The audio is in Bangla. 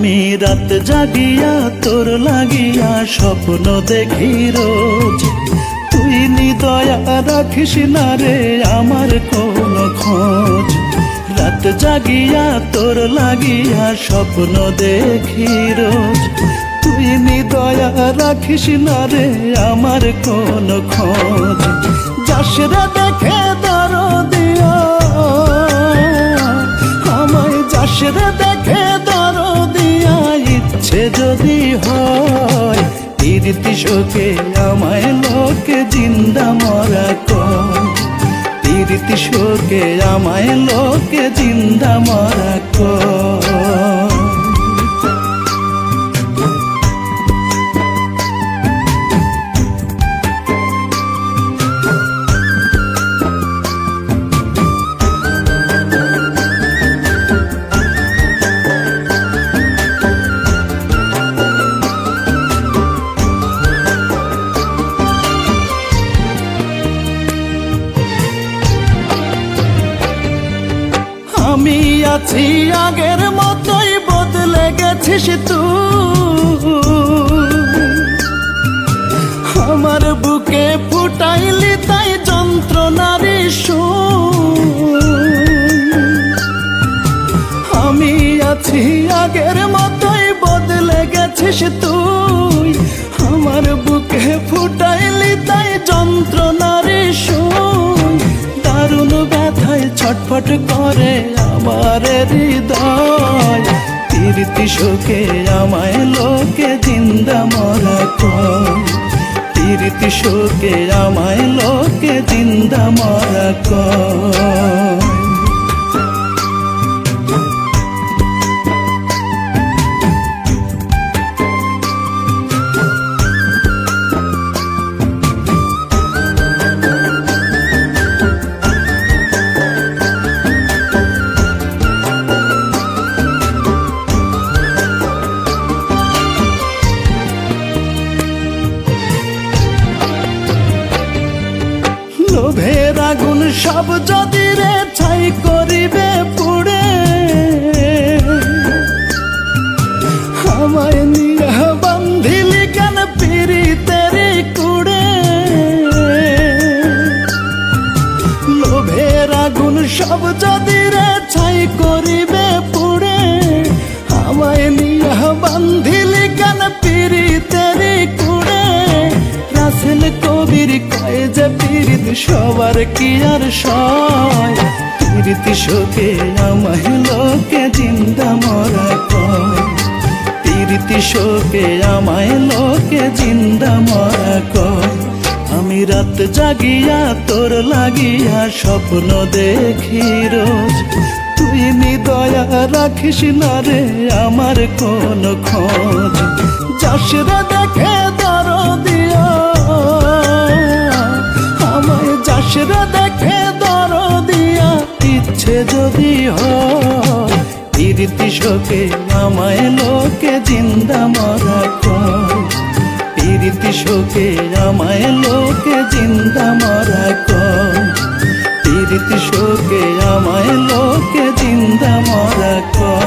আমি রাত জাগিয়া তোর লাগিয়া স্বপ্ন দেখি রোজ, তুই নিদয়া রাখিস না রে আমার কোনো খোঁজ। রাত জাগিয়া তোর লাগিয়া স্বপ্ন দেখি রোজ, তুই নিদয়া রাখিস না রে আমার কোনো খোঁজ। যাস রে দেখে দরদিয়া আমায়, যাস রে দেখে দরদিয়া, ইচ্ছে যদি হয় প্রীতি শোকে আমায় লোকে জিন্দা মরা কয়। প্রীতি শোকে আমায় লোকে জিন্দা মরা কয়। আমি আছি আগের মতোই, বদলে গেছিস তুই। আমার বুকে ফুটাইলি তাই যন্ত্রণার সুর। আমি আছি আগের মতোই, বদলে গেছিস তুই। আমার বুকে ফুটাইলি তাই যন্ত্রণার সুর। দারুণ ব্যথায় ছটফট করে আমার হৃদয়। প্রীতি শোকে আমায় লোকে জিন্দা মরা কয়। প্রীতি শোকে আমায় লোকে জিন্দা মরা কয়। লোভের আগুন সব যদি রে ছাই করিবে পুড়ে, আমায় নিয়ে বান্ধিলি কেন পীড়িতের কুড়ে। লোভের আগুন সব যদি রে ছাই করিবে পুড়ে, আমায় নিয়ে বান্ধিলি কেন পীড়িতের কুড়ে। রাসেল কবির কয় যে পীড়িত সবার কি আর সয়। প্রীতি শোকে আমায় লোকে জিন্দা মরা কয়। প্রীতি শোকে আমায় লোকে জিন্দা মরা কয়। আমি রাত জাগিয়া তোর লাগিয়া স্বপ্ন দেখি রোজ, তুই নিদয়া রাখিস না রে আমার কোনো খোঁজ। যাস রে দেখে দরদিয়া আমায়, যাস রে দেখে দরদিয়া, ইচ্ছে যদি হয় প্রীতি শোকে আমায় লোকে জিন্দা মরা কয়। প্রীতি শোকে আমায় লোকে জিন্দা মরা কয়। প্রীতি শোকে আমায় লোকে জিন্দা মরা কয়।